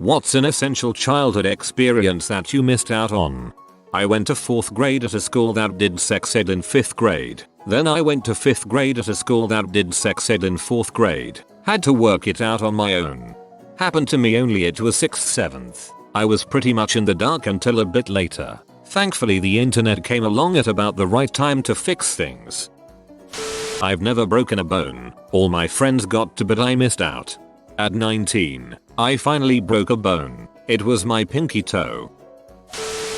What's an essential childhood experience that you missed out on? I went to 4th grade at a school that did sex ed in 5th grade. Then I went to 5th grade at a school that did sex ed in 4th grade. Had to work it out on my own. Happened to me only it was 6th, 7th. I was pretty much in the dark until a bit later. Thankfully the internet came along at about the right time to fix things. I've never broken a bone. All my friends got to but I missed out. At 19, I finally broke a bone. It was my pinky toe.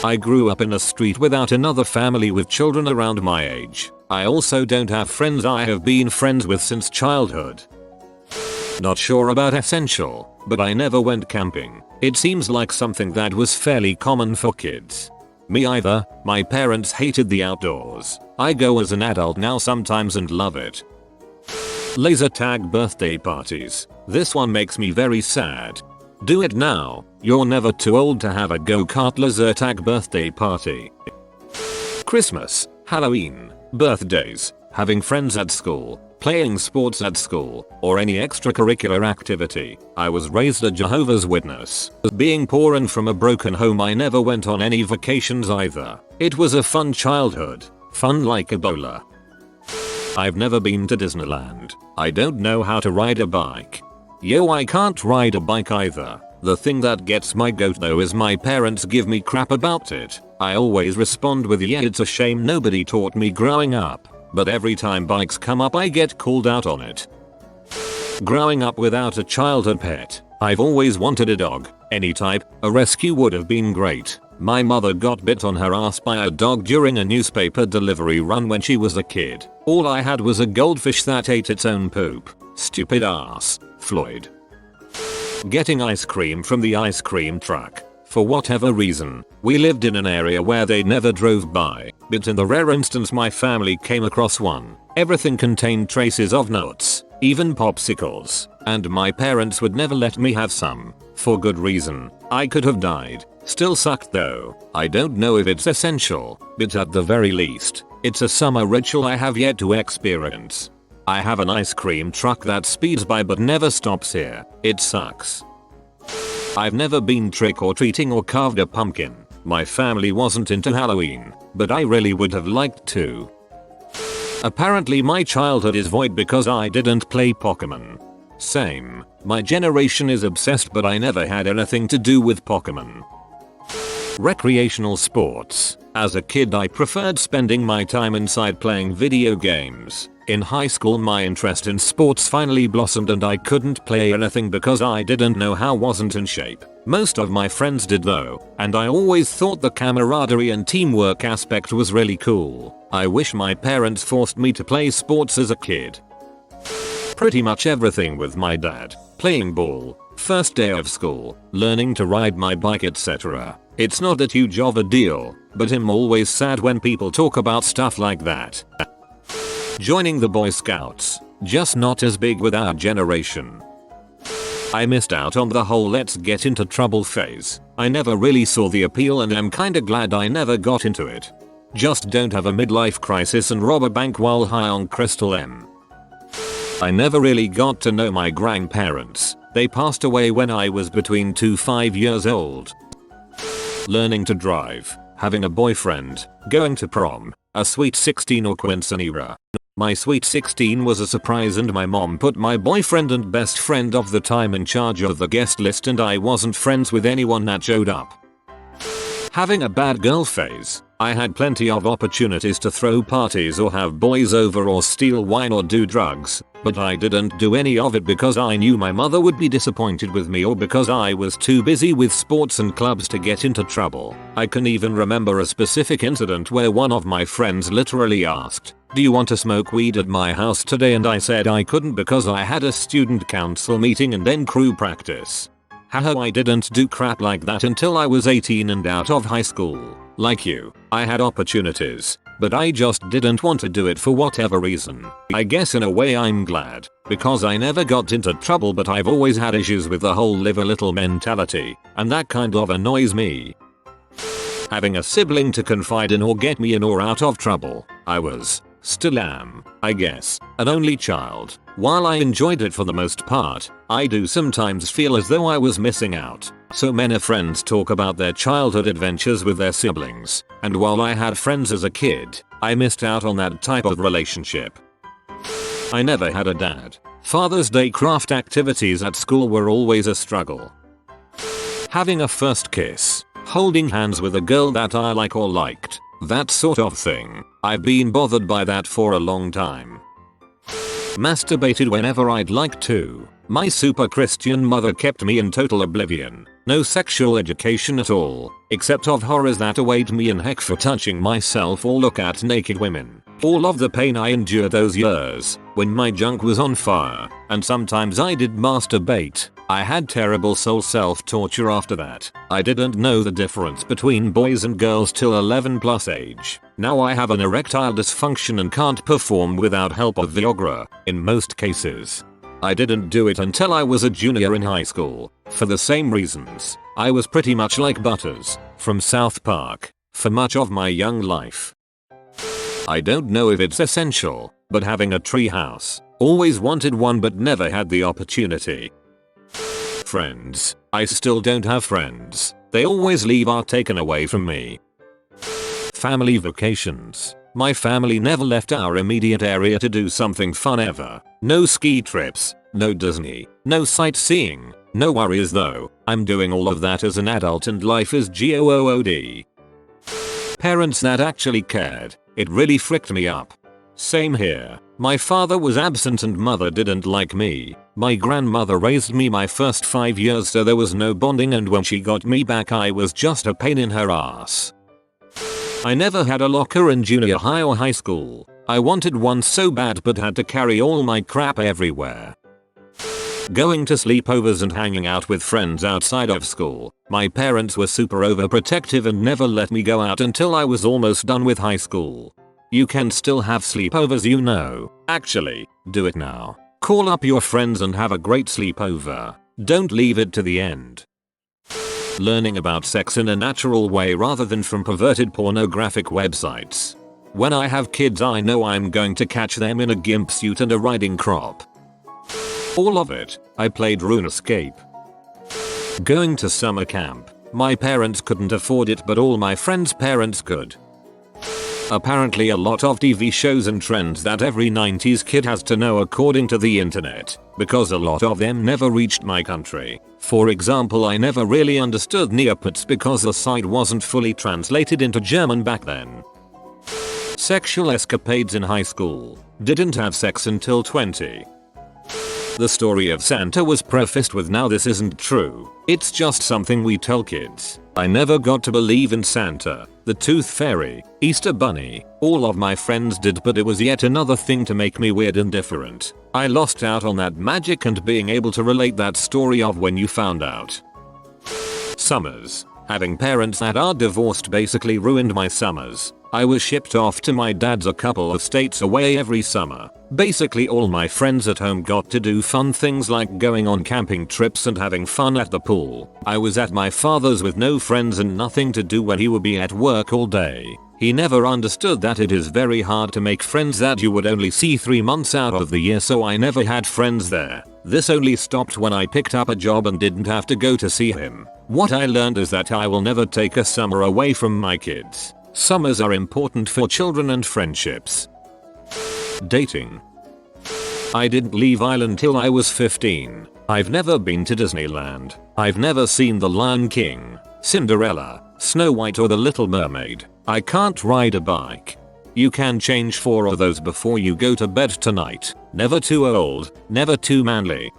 I grew up in a street without another family with children around my age. I also don't have friends I have been friends with since childhood. Not sure about essential, but I never went camping. It seems like something that was fairly common for kids. Me either. My parents hated the outdoors. I go as an adult now sometimes and love it. Laser tag birthday parties. This one makes me very sad. Do it now. You're never too old to have a go-kart laser tag birthday party. Christmas, Halloween, birthdays, having friends at school, playing sports at school, or any extracurricular activity. I was raised a Jehovah's Witness. Being poor and from a broken home, I never went on any vacations either. It was a fun childhood. Fun like Ebola. I've never been to Disneyland. I don't know how to ride a bike. Yo, I can't ride a bike either. The thing that gets my goat though is my parents give me crap about it. I always respond with yeah, it's a shame nobody taught me growing up. But every time bikes come up I get called out on it. Growing up without a childhood pet, I've always wanted a dog. Any type, a rescue would have been great. My mother got bit on her ass by a dog during a newspaper delivery run when she was a kid. All I had was a goldfish that ate its own poop. Stupid ass. Floyd. Getting ice cream from the ice cream truck. For whatever reason, we lived in an area where they never drove by, but in the rare instance my family came across one. Everything contained traces of nuts, even popsicles, and my parents would never let me have some. For good reason. I could have died. Still sucked though. I don't know if it's essential, but at the very least, it's a summer ritual I have yet to experience. I have an ice cream truck that speeds by but never stops here. It sucks. I've never been trick-or-treating or carved a pumpkin. My family wasn't into Halloween, but I really would have liked to. Apparently my childhood is void because I didn't play Pokemon. Same. My generation is obsessed but I never had anything to do with Pokemon. Recreational sports. As a kid I preferred spending my time inside playing video games. In high school my interest in sports finally blossomed and I couldn't play anything because I didn't know how, wasn't in shape. Most of my friends did though, and I always thought the camaraderie and teamwork aspect was really cool. I wish my parents forced me to play sports as a kid. Pretty much everything with my dad. Playing ball, first day of school, learning to ride my bike, etc. It's not that huge of a deal, but I'm always sad when people talk about stuff like that. Joining the Boy Scouts, just not as big with our generation. I missed out on the whole let's get into trouble phase. I never really saw the appeal and I'm kinda glad I never got into it. Just don't have a midlife crisis and rob a bank while high on crystal M. I never really got to know my grandparents. They passed away when I was between 2 to 5 years old. Learning to drive, having a boyfriend, going to prom, a sweet 16 or quinceanera. My sweet 16 was a surprise and my mom put my boyfriend and best friend of the time in charge of the guest list and I wasn't friends with anyone that showed up. Having a bad girl phase. I had plenty of opportunities to throw parties or have boys over or steal wine or do drugs, but I didn't do any of it because I knew my mother would be disappointed with me or because I was too busy with sports and clubs to get into trouble. I can even remember a specific incident where one of my friends literally asked, "Do you want to smoke weed at my house today?" and I said I couldn't because I had a student council meeting and then crew practice. Haha, I didn't do crap like that until I was 18 and out of high school. Like you, I had opportunities, but I just didn't want to do it for whatever reason. I guess in a way I'm glad, because I never got into trouble, but I've always had issues with the whole live a little mentality, and that kind of annoys me. Having a sibling to confide in or get me in or out of trouble. I was Still am, I guess, an only child. While I enjoyed it for the most part, I do sometimes feel as though I was missing out. So many friends talk about their childhood adventures with their siblings, and while I had friends as a kid, I missed out on that type of relationship. I never had a dad. Father's Day craft activities at school were always a struggle. Having a first kiss, holding hands with a girl that I like or liked, that sort of thing. I've been bothered by that for a long time. Masturbated whenever I'd like to. My super Christian mother kept me in total oblivion. No sexual education at all, except of horrors that await me in heck for touching myself or look at naked women. All of the pain I endured those years, when my junk was on fire, and sometimes I did masturbate. I had terrible soul self-torture after that. I didn't know the difference between boys and girls till 11 plus age. Now I have an erectile dysfunction and can't perform without help of Viagra, in most cases. I didn't do it until I was a junior in high school, for the same reasons. I was pretty much like Butters, from South Park, for much of my young life. I don't know if it's essential, but having a treehouse. Always wanted one but never had the opportunity. Friends. I still don't have friends. They always leave or taken away from me. Family vacations. My family never left our immediate area to do something fun ever. No ski trips, no Disney, no sightseeing. No worries though, I'm doing all of that as an adult and life is good. Parents that actually cared. It really fricked me up. Same here. My father was absent and mother didn't like me. My grandmother raised me my first 5 years so there was no bonding, and when she got me back I was just a pain in her ass. I never had a locker in junior high or high school. I wanted one so bad but had to carry all my crap everywhere. Going to sleepovers and hanging out with friends outside of school. My parents were super overprotective and never let me go out until I was almost done with high school. You can still have sleepovers, you know. Actually, do it now. Call up your friends and have a great sleepover. Don't leave it to the end. Learning about sex in a natural way rather than from perverted pornographic websites. When I have kids I know I'm going to catch them in a gimp suit and a riding crop. All of it. I played RuneScape. Going to summer camp. My parents couldn't afford it but all my friends' parents could. Apparently a lot of TV shows and trends that every 90s kid has to know according to the internet, because a lot of them never reached my country. For example, I never really understood Neopets because the site wasn't fully translated into German back then. Sexual escapades in high school. Didn't have sex until 20. The story of Santa was prefaced with "now this isn't true. It's just something we tell kids." I never got to believe in Santa, the Tooth Fairy, Easter Bunny. All of my friends did, but it was yet another thing to make me weird and different. I lost out on that magic and being able to relate that story of when you found out. Summers. Having parents that are divorced basically ruined my summers. I was shipped off to my dad's a couple of states away every summer. Basically all my friends at home got to do fun things like going on camping trips and having fun at the pool. I was at my father's with no friends and nothing to do when he would be at work all day. He never understood that it is very hard to make friends that you would only see 3 months out of the year, so I never had friends there. This only stopped when I picked up a job and didn't have to go to see him. What I learned is that I will never take a summer away from my kids. Summers are important for children and friendships. Dating. I didn't leave Ireland till I was 15. I've never been to Disneyland. I've never seen The Lion King, Cinderella, Snow White or The Little Mermaid. I can't ride a bike. You can change 4 of those before you go to bed tonight. Never too old, never too manly.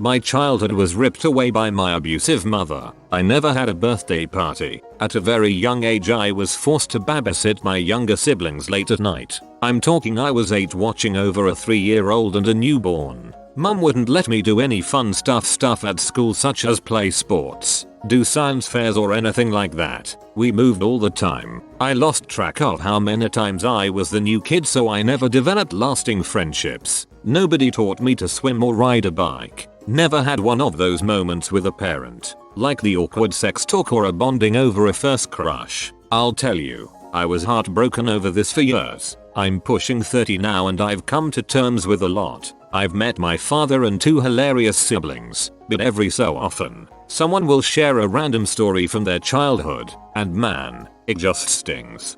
My childhood was ripped away by my abusive mother. I never had a birthday party. At a very young age I was forced to babysit my younger siblings late at night. I'm talking I was 8 watching over a 3-year-old and a newborn. Mum wouldn't let me do any fun stuff at school such as play sports, do science fairs or anything like that. We moved all the time. I lost track of how many times I was the new kid, so I never developed lasting friendships. Nobody taught me to swim or ride a bike. Never had one of those moments with a parent, like the awkward sex talk or a bonding over a first crush. I'll tell you, I was heartbroken over this for years. I'm pushing 30 now and I've come to terms with a lot. I've met my father and 2 hilarious siblings, but every so often, someone will share a random story from their childhood, and man, it just stings.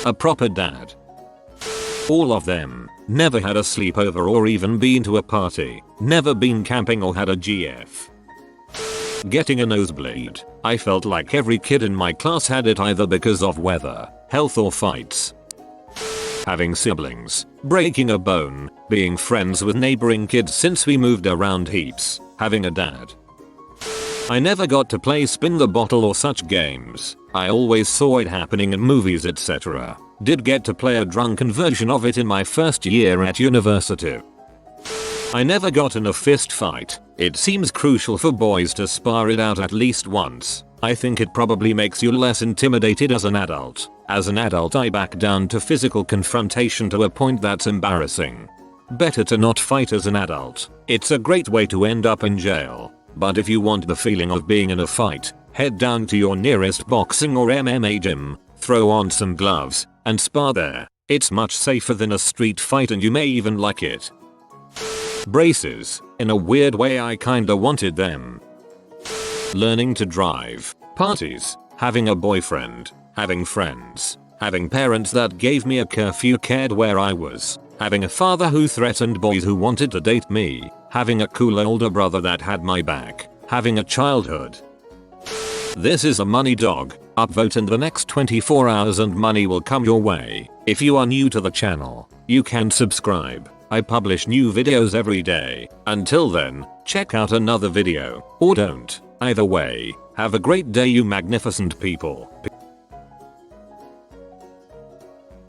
A proper dad. All of them. Never had a sleepover or even been to a party. Never been camping or had a GF. Getting a nosebleed. I felt like every kid in my class had it either because of weather, health or fights. Having siblings. Breaking a bone. Being friends with neighboring kids since we moved around heaps. Having a dad. I never got to play spin the bottle or such games. I always saw it happening in movies, etc. Did get to play a drunken version of it in my first year at university. I never got in a fist fight. It seems crucial for boys to spar it out at least once. I think it probably makes you less intimidated as an adult. As an adult I back down to physical confrontation to a point that's embarrassing. Better to not fight as an adult. It's a great way to end up in jail. But if you want the feeling of being in a fight, head down to your nearest boxing or MMA gym, throw on some gloves, and spar there. It's much safer than a street fight and you may even like it. Braces. In a weird way I kinda wanted them. Learning to drive. Parties. Having a boyfriend. Having friends. Having parents that gave me a curfew, cared where I was. Having a father who threatened boys who wanted to date me. Having a cool older brother that had my back. Having a childhood. This is a money dog. Upvote in the next 24 hours and money will come your way. If you are new to the channel, you can subscribe. I publish new videos every day. Until then, check out another video. Or don't. Either way, have a great day you magnificent people.